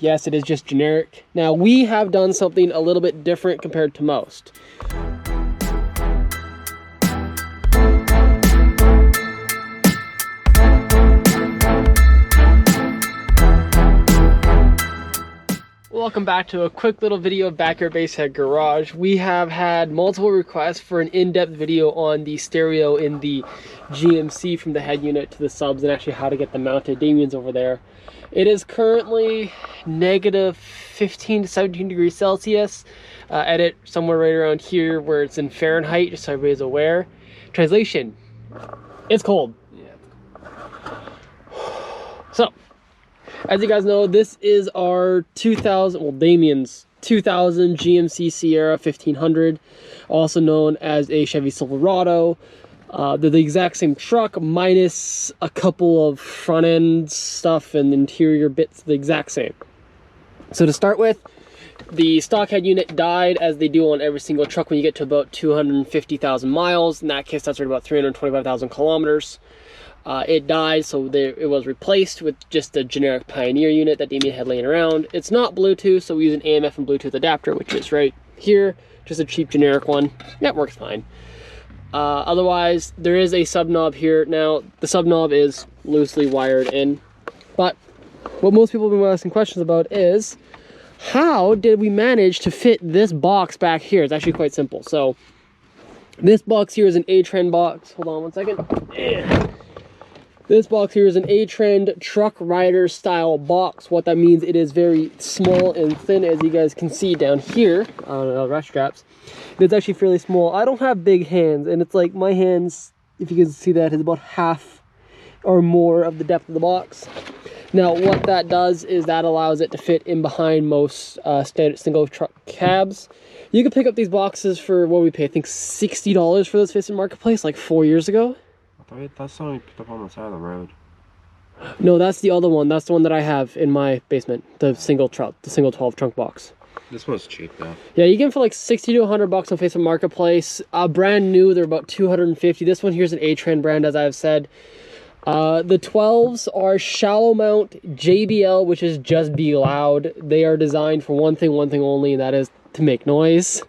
Yes, it is just generic. Now, we have done something a little bit different compared to most. Welcome back to a quick little video of Backyard Basshead Garage. We have had multiple requests for an in-depth video on the stereo in the GMC from the head unit to the subs and actually how to get them mounted. Damien's over there. It is currently negative 15 to 17 degrees Celsius. Edit somewhere right around here where it's in Fahrenheit, just so everybody's aware. Translation, it's cold. Yeah. So, as you guys know, this is our 2000, well, Damien's 2000 GMC Sierra 1500, also known as a Chevy Silverado. They're the exact same truck, minus a couple of front end stuff and interior bits, the exact same. So to start with, the stock head unit died, as they do on every single truck when you get to about 250,000 miles. In that case, that's right about 325,000 kilometers. It died, so it was replaced with just a generic Pioneer unit that Damien had laying around. It's not Bluetooth, so we use an AMF and Bluetooth adapter, which is right here, just a cheap generic one. That works fine. Otherwise, there is a sub knob here. Now, the sub knob is loosely wired in, but what most people have been asking questions about is, how did we manage to fit this box back here? It's actually quite simple. So, this box here is an A-Trend box. Hold on one second. This box here is an A-Trend truck rider style box. What that means, it is very small and thin, as you guys can see down here on the rest straps. It's actually fairly small. I don't have big hands, and it's like my hands, if you can see that, is about half or more of the depth of the box. Now, what that does is that allows it to fit in behind most standard single truck cabs. You can pick up these boxes for what we pay, I think $60 for this Face Marketplace like 4 years ago. That's the one we picked up on the side of the road. No, that's the other one. That's the one that I have in my basement. The single 12 trunk box. This one's cheap though. Yeah, you get them for like 60 to 100 bucks on Facebook Marketplace. Brand new, they're about 250. This one here's an A-Trend brand, as I've said. The 12s are shallow mount JBL, which is just be loud. They are designed for one thing only, and that is to make noise.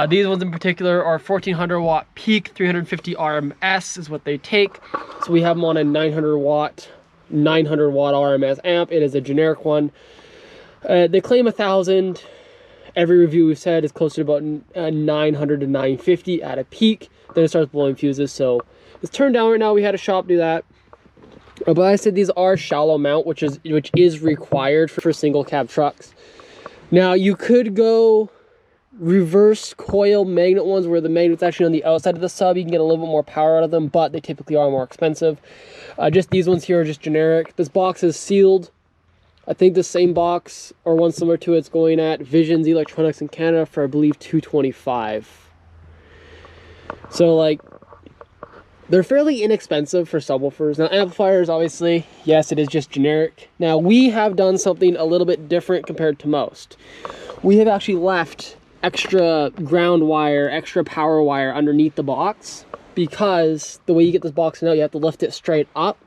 These ones in particular are 1400 watt peak, 350 RMS is what they take. So we have them on a 900 watt RMS amp. It is a generic one. They claim 1,000. Every review we've said is close to about 900 to 950 at a peak. Then it starts blowing fuses. So it's turned down right now. We had a shop do that. But I said these are shallow mount, which is required for single cab trucks. Now you could go reverse coil magnet ones, where the magnet's actually on the outside of the sub. You can get a little bit more power out of them, but they typically are more expensive. Just these ones here are just generic. This box is sealed. I think the same box or one similar to it's going at Visions Electronics in Canada for, I believe, $225. So like, they're fairly inexpensive for subwoofers. Now, amplifiers, obviously, yes, it is just generic. Now, we have done something a little bit different compared to most. We have actually left extra ground wire, extra power wire underneath the box, because the way you get this box out, you have to lift it straight up.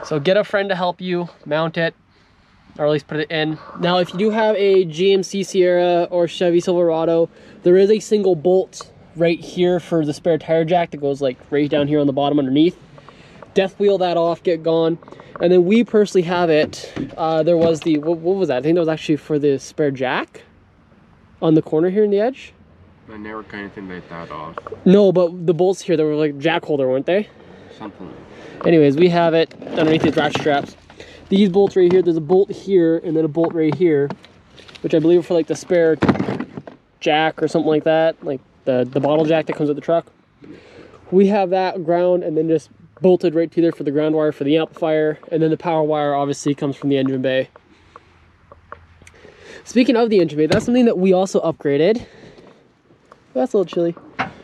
So get a friend to help you mount it, or at least put it in. Now, if you do have a GMC Sierra or Chevy Silverado, there is a single bolt right here for the spare tire jack that goes like right down here on the bottom underneath. Death wheel that off, get gone. And then we personally have it. There was the, what was that? I think that was actually for the spare jack on the corner here in the edge. I never got anything like that off. No, but the bolts here, they were like jack holder, weren't they? Something. Anyways, we have it underneath these ratchet straps. These bolts right here, there's a bolt here and then a bolt right here, which I believe are for like the spare jack or something like that, like the bottle jack that comes with the truck. We have that ground and then just bolted right to there for the ground wire for the amplifier, and then the power wire obviously comes from the engine bay. Speaking of the engine bay, that's something that we also upgraded. That's a little chilly.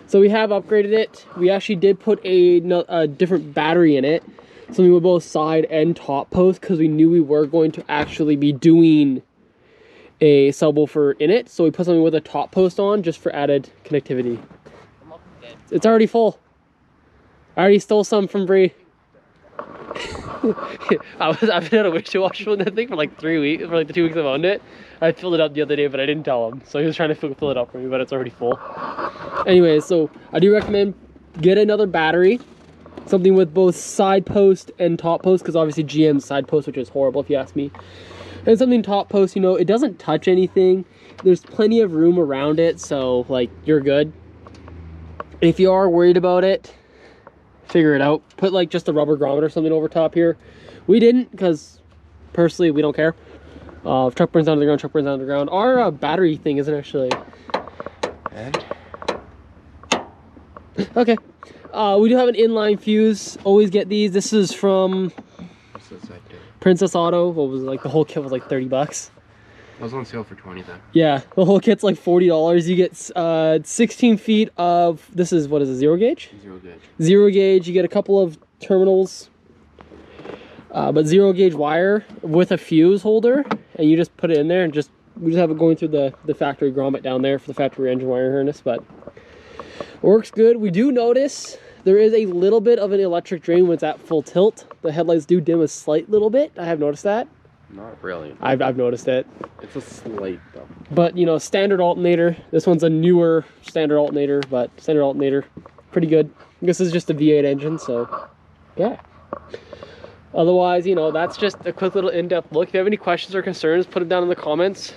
So we have upgraded it. We actually did put a different battery in it, something with both side and top posts, because we knew we were going to actually be doing a subwoofer in it. So we put something with a top post on just for added connectivity. It's already full. I already stole some from Bree. I've been at a windshield washer with that thing for like 3 weeks, for like the 2 weeks I've owned it. I filled it up the other day, but I didn't tell him. So he was trying to fill it up for me, but it's already full. Anyway, so I do recommend get another battery. Something with both side post and top post, because obviously GM's side post, which is horrible if you ask me. And something top post, you know, it doesn't touch anything. There's plenty of room around it, so like you're good. If you are worried about it, figure it out. Put like just a rubber grommet or something over top here. We didn't, because personally we don't care. If truck burns down to the ground, truck burns down to the ground. Our battery thing isn't actually. And Okay. We do have an inline fuse. Always get these. This is from Princess Auto. What was it, like the whole kit was like 30 bucks. I was on sale for 20 then. Yeah, the whole kit's like $40. You get 16 feet of, this is, what is it, 0 gauge? 0 gauge. 0 gauge. You get a couple of terminals, but 0 gauge wire with a fuse holder, and you just put it in there and we just have it going through the factory grommet down there for the factory engine wire harness, but works good. We do notice there is a little bit of an electric drain when it's at full tilt. The headlights do dim a slight little bit. I have noticed that. Not really. I've noticed it. It's a slight though. But you know, standard alternator. This one's a newer standard alternator, but standard alternator, pretty good. This is just a V8 engine, so yeah. Otherwise, you know, that's just a quick little in-depth look. If you have any questions or concerns, put them down in the comments.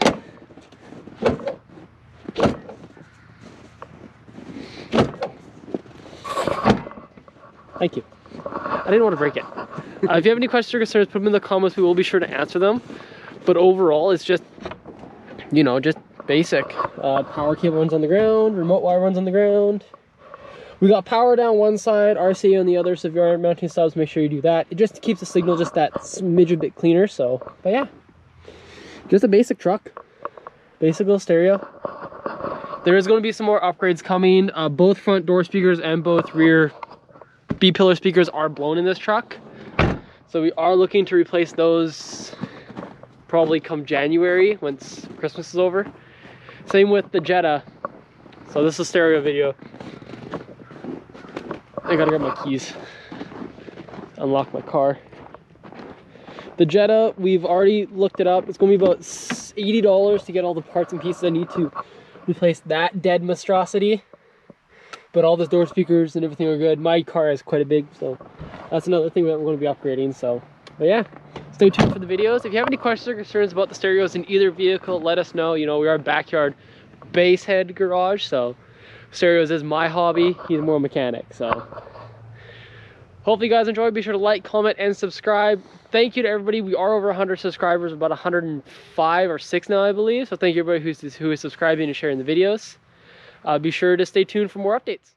Thank you. I didn't want to break it. If you have any questions or concerns, put them in the comments. We will be sure to answer them. But overall, it's just, you know, just basic. Power cable runs on the ground. Remote wire runs on the ground. We got power down one side, RCA on the other. So if you are mounting subs, make sure you do that. It just keeps the signal just that smidge a bit cleaner. So, but yeah, just a basic truck. Basic little stereo. There is going to be some more upgrades coming. Both front door speakers and both rear B-pillar speakers are blown in this truck, so we are looking to replace those probably come January once Christmas is over. Same with the Jetta. So this is a stereo video. I gotta grab my keys, unlock my car. The Jetta, we've already looked it up. It's gonna be about $80 to get all the parts and pieces I need to replace that dead monstrosity. But all the door speakers and everything are good. My car is quite a big, so that's another thing that we're going to be upgrading. So, but yeah, stay tuned for the videos. If you have any questions or concerns about the stereos in either vehicle, let us know. You know, we are a backyard Basshead garage, so stereos is my hobby. He's more a mechanic. So, hopefully you guys enjoy. Be sure to like, comment, and subscribe. Thank you to everybody. We are over 100 subscribers, about 105 or 6 now, I believe. So thank you everybody who is subscribing and sharing the videos. Be sure to stay tuned for more updates.